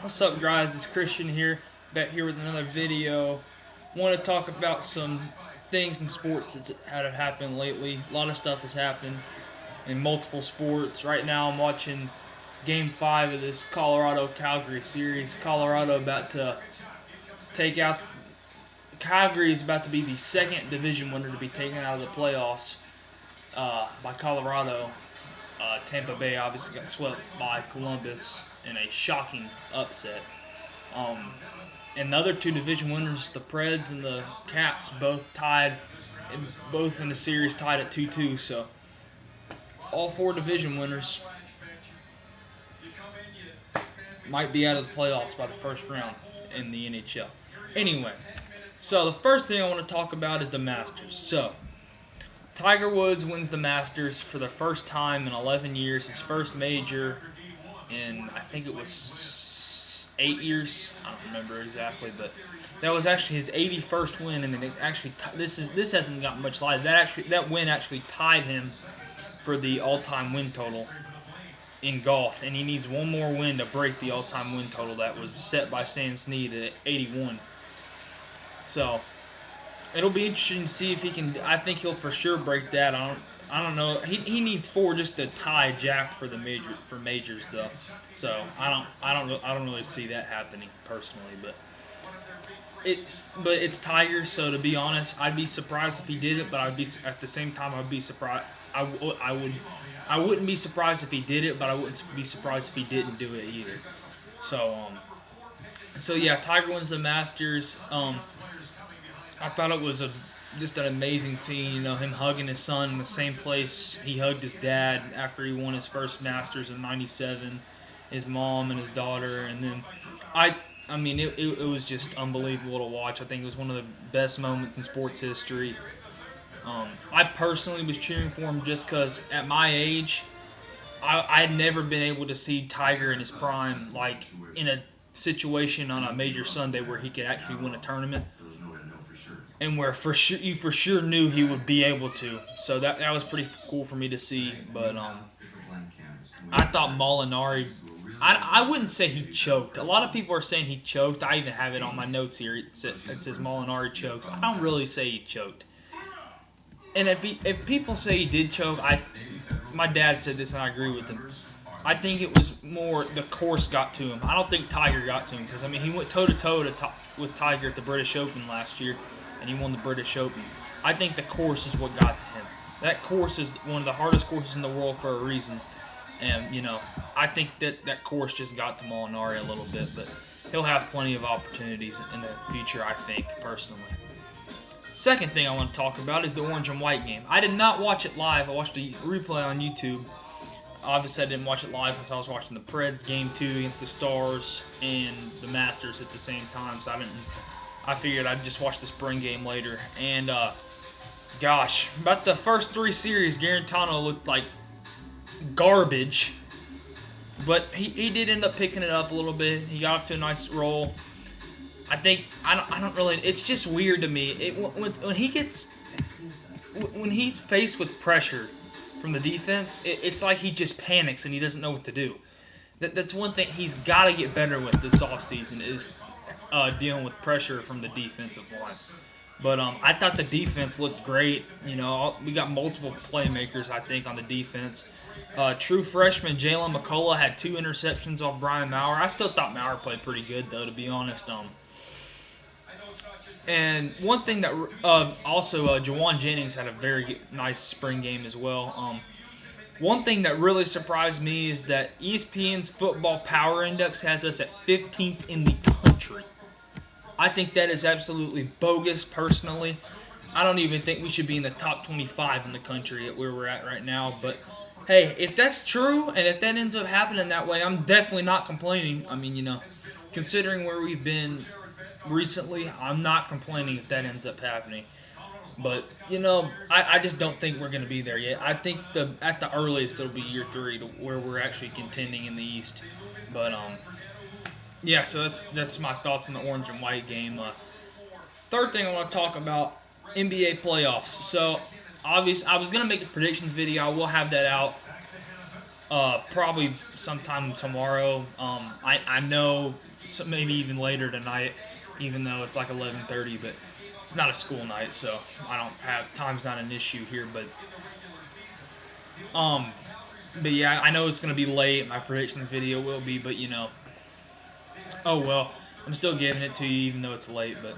What's up, guys? It's Christian here, back here with another video. Want to talk about some things in sports that have happened lately. A lot of stuff has happened in multiple sports. Right now, I'm watching Game 5 of this Colorado-Calgary series. Colorado about to take out. Calgary is about to be the second division winner to be taken out of the playoffs by Colorado. Tampa Bay obviously got swept by Columbus in a shocking upset. And the other two division winners, the Preds and the Caps, both in the series tied at 2-2. So all four division winners might be out of the playoffs by the first round in the NHL. Anyway, so the first thing I want to talk about is the Masters. So Tiger Woods wins the Masters for the first time in 11 years, his first major in, I think it was 8 years. I don't remember exactly, but that was actually his 81st win, and it actually this hasn't gotten much light. That win actually tied him for the all-time win total in golf, and he needs one more win to break the all-time win total that was set by Sam Snead at 81. So it'll be interesting to see if he can. I think he'll for sure break that. I don't know. He needs four just to tie Jack for the majors though. So I don't really see that happening personally, but it's Tiger. So to be honest, I'd be surprised if he did it, but I'd be at the same time I'd be surprised. I wouldn't be surprised if he did it, but I wouldn't be surprised if he didn't do it either. So yeah, Tiger wins the Masters. I thought it was just an amazing scene, him hugging his son in the same place he hugged his dad after he won his first Masters in '97, his mom and his daughter, and then I mean, it was just unbelievable to watch. I think it was one of the best moments in sports history. I personally was cheering for him just because at my age, I had never been able to see Tiger in his prime, like in a situation on a major Sunday where he could actually win a tournament, and where you for sure knew he would be able to. So that was pretty cool for me to see. But I thought Molinari. I wouldn't say he choked. A lot of people are saying he choked. I even have it on my notes here. It says Molinari chokes. I don't really say he choked. And if people say he did choke, my dad said this and I agree with him. I think it was more the course got to him. I don't think Tiger got to him because he went toe to toe with Tiger at the British Open last year, and he won the British Open. I think the course is what got to him. That course is one of the hardest courses in the world for a reason, and I think that course just got to Molinari a little bit, but he'll have plenty of opportunities in the future. I think personally. Second thing I want to talk about is the orange and white game. I did not watch it live. I watched the replay on YouTube. Obviously, I didn't watch it live because I was watching the Preds Game 2 against the Stars and the Masters at the same time. So I figured I'd just watch the spring game later. And, gosh, about the first three series, Garantano looked like garbage. But he did end up picking it up a little bit. He got off to a nice roll. I don't really. It's just weird to me. When he's faced with pressure from the defense, it's like he just panics and he doesn't know what to do. That's one thing he's got to get better with this offseason is dealing with pressure from the defensive line. But I thought the defense looked great. We got multiple playmakers, I think, on the defense. True freshman Jalen McCullough had 2 interceptions off Brian Maurer. I still thought Maurer played pretty good, though, to be honest. And one thing that also Jawan Jennings had a very nice spring game as well. One thing that really surprised me is that ESPN's Football Power Index has us at 15th in the country. I think that is absolutely bogus, personally. I don't even think we should be in the top 25 in the country at where we're at right now. But, hey, if that's true and if that ends up happening that way, I'm definitely not complaining. I mean, considering where we've been recently, I'm not complaining if that ends up happening. But, I just don't think we're going to be there yet. I think at the earliest it'll be year 3 to where we're actually contending in the East. But, yeah, so that's my thoughts on the orange and white game. Third thing I want to talk about, NBA playoffs. So, obviously, I was going to make a predictions video. I will have that out Probably sometime tomorrow. I know maybe even later tonight, even though it's like 11:30, but it's not a school night, so I don't have time's not an issue here. Um, but yeah, I know it's gonna be late. My prediction video will be, but oh well. I'm still giving it to you even though it's late. But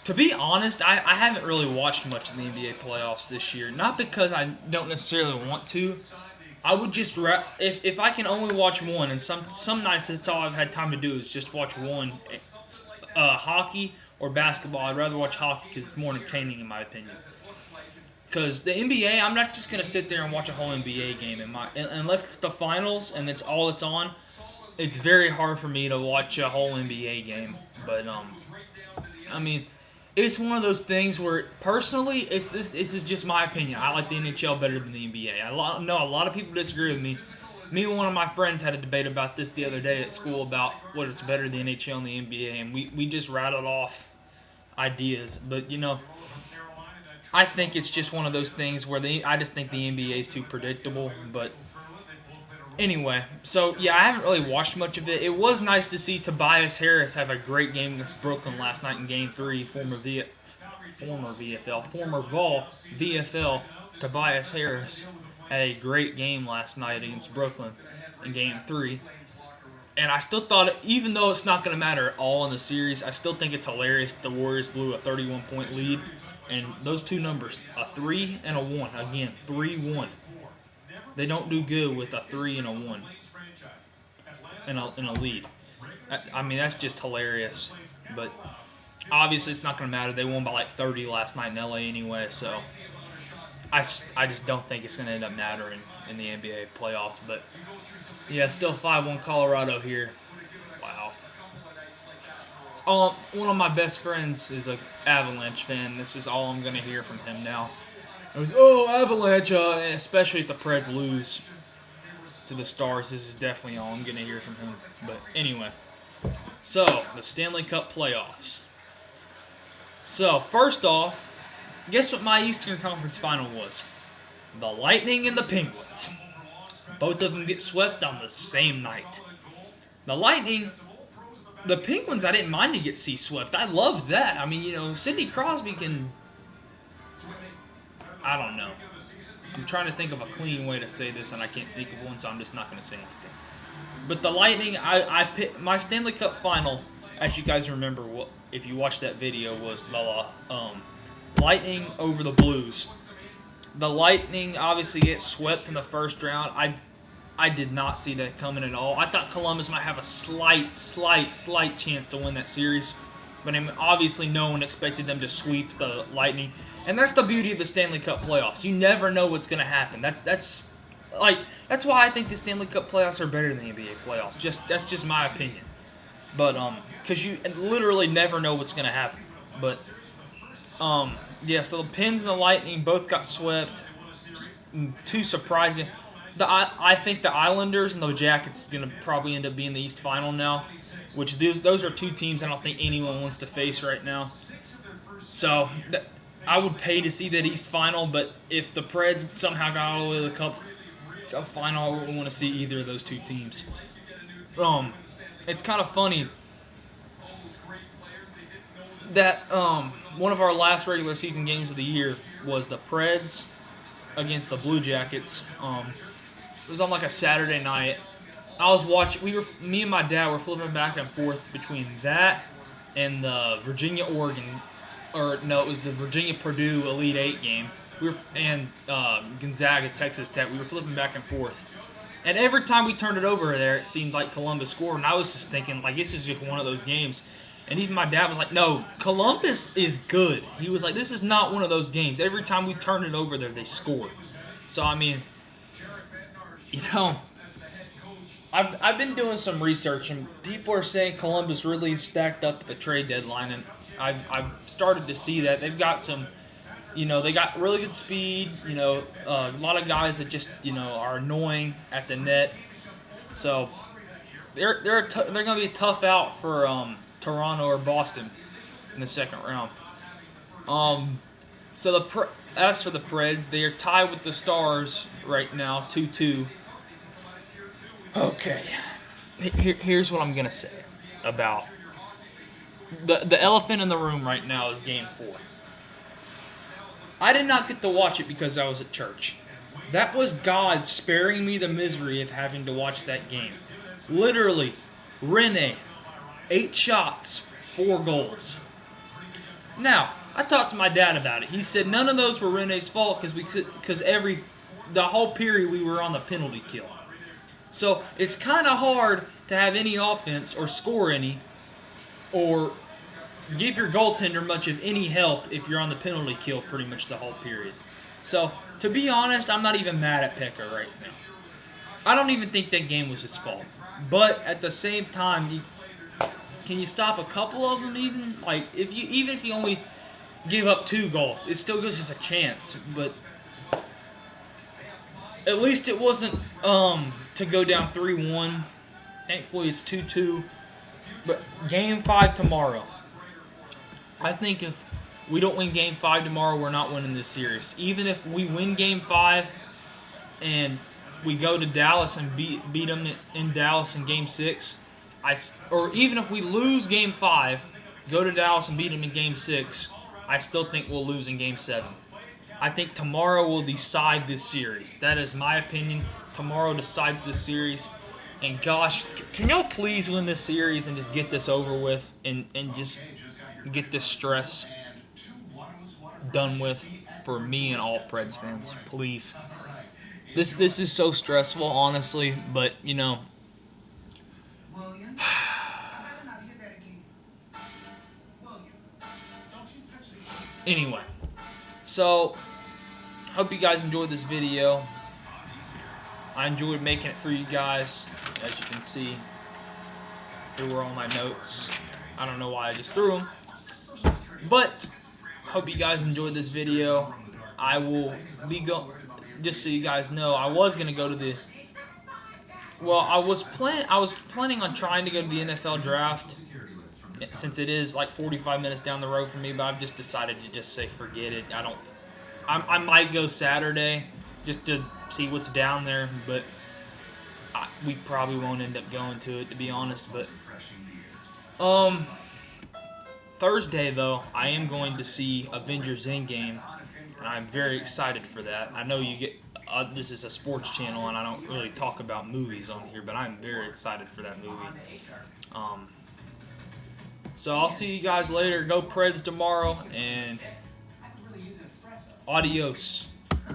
to be honest, I haven't really watched much of the NBA playoffs this year. Not because I don't necessarily want to. I would just if I can only watch one, and some nights that's all I've had time to do is just watch one, hockey or basketball. I'd rather watch hockey because it's more entertaining in my opinion. Because the NBA, I'm not just gonna sit there and watch a whole NBA game. Unless it's the finals and it's all it's on, it's very hard for me to watch a whole NBA game. But I mean, it's one of those things where personally, this is just my opinion. I like the NHL better than the NBA. I know a lot of people disagree with me. Me and one of my friends had a debate about this the other day at school about what it's better, the NHL and the NBA, and we just rattled off ideas. But I think it's just one of those things where I just think the NBA is too predictable. But anyway, so yeah, I haven't really watched much of it. It was nice to see Tobias Harris have a great game against Brooklyn last night in Game 3. Former Vol VFL Tobias Harris had a great game last night against Brooklyn in Game 3. And I still thought, even though it's not going to matter at all in the series, I still think it's hilarious the Warriors blew a 31-point lead. And those two numbers, a 3 and a 1. Again, 3-1. They don't do good with a 3 and a 1 in a lead. I mean, that's just hilarious. But obviously, it's not going to matter. They won by like 30 last night in LA anyway. So I just don't think it's going to end up mattering in the NBA playoffs. But yeah, still 5-1 Colorado here. Wow. One of my best friends is an Avalanche fan. This is all I'm going to hear from him now. It was, Avalanche, especially if the Preds lose to the Stars. This is definitely all I'm going to hear from him. But anyway, so the Stanley Cup playoffs. So first off, guess what my Eastern Conference final was? The Lightning and the Penguins. Both of them get swept on the same night. The Penguins, I didn't mind to see swept. I loved that. I mean, Sidney Crosby can... I don't know. I'm trying to think of a clean way to say this, and I can't think of one, so I'm just not going to say anything. But the Lightning, I picked my Stanley Cup final, as you guys remember, if you watched that video, was the Lightning over the Blues. The Lightning obviously get swept in the first round. I did not see that coming at all. I thought Columbus might have a slight chance to win that series. But obviously no one expected them to sweep the Lightning. And that's the beauty of the Stanley Cup playoffs. You never know what's going to happen. That's why I think the Stanley Cup playoffs are better than the NBA playoffs. That's just my opinion. But because you literally never know what's going to happen. But yeah, so the Pens and the Lightning both got swept. Too surprising. I think the Islanders and the Jackets is going to probably end up being the East Final now, which those are two teams I don't think anyone wants to face right now. So I would pay to see that East Final, but if the Preds somehow got all the way to the Cup Final, I wouldn't want to see either of those two teams. It's kind of funny that one of our last regular season games of the year was the Preds against the Blue Jackets. It was on like a Saturday night. I was watching. Me and my dad were flipping back and forth between that and the Virginia-Oregon, or no, it was the Virginia-Purdue Elite Eight game. And Gonzaga, Texas Tech. We were flipping back and forth, and every time we turned it over there, it seemed like Columbus scored, and I was just thinking like this is just one of those games. And even my dad was like, "No, Columbus is good." He was like, "This is not one of those games. Every time we turn it over there, they score." So I mean, I've been doing some research, and people are saying Columbus really stacked up at the trade deadline, and I've started to see that they've got some, they got really good speed. A lot of guys that just are annoying at the net. So they're going to be a tough out for Toronto or Boston in the second round. So as for the Preds, they are tied with the Stars right now, 2-2. Okay, here's what I'm gonna say about the elephant in the room right now is Game 4. I did not get to watch it because I was at church. That was God sparing me the misery of having to watch that game. Literally, Rene, 8 shots, 4 goals. Now, I talked to my dad about it. He said none of those were Rene's fault because the whole period we were on the penalty kill. So it's kind of hard to have any offense or score any or give your goaltender much of any help if you're on the penalty kill pretty much the whole period. So, to be honest, I'm not even mad at Pekka right now. I don't even think that game was his fault. But at the same time, can you stop a couple of them even? Like, even if you only give up 2 goals, it still gives us a chance. But at least it wasn't to go down 3-1. Thankfully, it's 2-2. But Game 5 tomorrow. I think if we don't win Game 5 tomorrow, we're not winning this series. Even if we win Game 5 and we go to Dallas and beat them in Dallas in Game 6, or even if we lose Game 5, go to Dallas and beat them in Game 6, I still think we'll lose in Game 7. I think tomorrow will decide this series. That is my opinion. Tomorrow decides this series. And gosh, can y'all please win this series and just get this over with and just get this stress done with for me and all Preds fans, please. This is so stressful, honestly, but you know. Anyway, so hope you guys enjoyed this video. I enjoyed making it for you guys. As you can see, here were all my notes. I don't know why I just threw them. But, hope you guys enjoyed this video. I will be just so you guys know, I was going to go to the... Well, I was planning on trying to go to the NFL draft, since it is like 45 minutes down the road from me, but I've just decided to just say forget it. I might go Saturday just to see what's down there, but we probably won't end up going to it, to be honest. But Thursday, though, I am going to see Avengers Endgame, and I'm very excited for that. I know you get this is a sports channel, and I don't really talk about movies on here, but I'm very excited for that movie. So I'll see you guys later. Go Preds tomorrow, and adios.